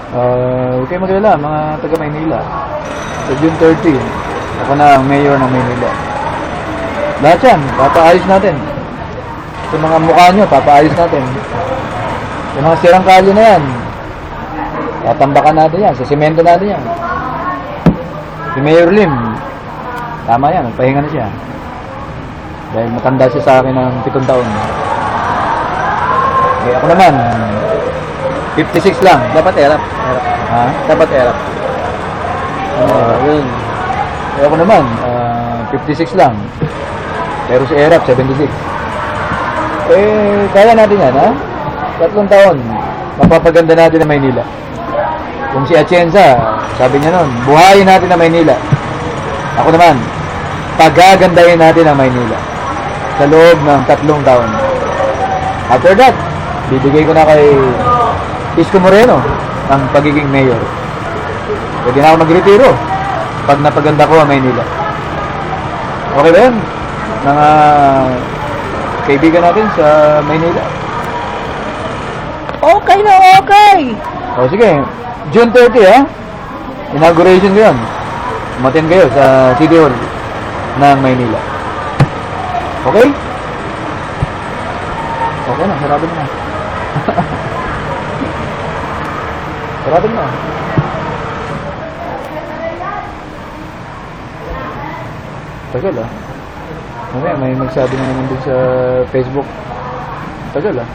Huwag kayo magalala, mga taga Maynila. Sa June 30, ako na ang mayor ng Maynila. Lahat yan, papaayos natin. Sa mga mukha nyo, papaayos natin. Sa mga sirang kalye na yan, tatambakan natin yan, sa semento natin yan. Si Mayor Lim, tama yan, magpahinga na siya. Dahil matanda siya sa akin ng 7 taon. Okay, ako naman, 56 lang. Dapat erap. Ha? Dapat erap. Yun. Eh, ako naman, 56 lang. Pero si Erap, 76. Eh, kaya natin yan, ha? 3 taon, mapapaganda natin ang Maynila. Kung si Atienza, sabi niya nun, buhayin natin ang Maynila. Ako naman, pagagandahin natin ang Maynila sa loob ng 3 taon. After that, bibigay ko na kay Isko Moreno ang pagiging mayor. Pwede na ako magretiro pag napaganda ko ang Maynila. Okay ba yun? Mga kaibigan natin sa Maynila. Okay na, okay! O sige, June 30 ha? Inauguration ko yun. Umatin kayo sa City Hall ng Maynila. Okay? Okay na, sarapin na. Sarapin na. Tagal ah. Mamaya may magsabi na naman din sa Facebook. Tagal ah.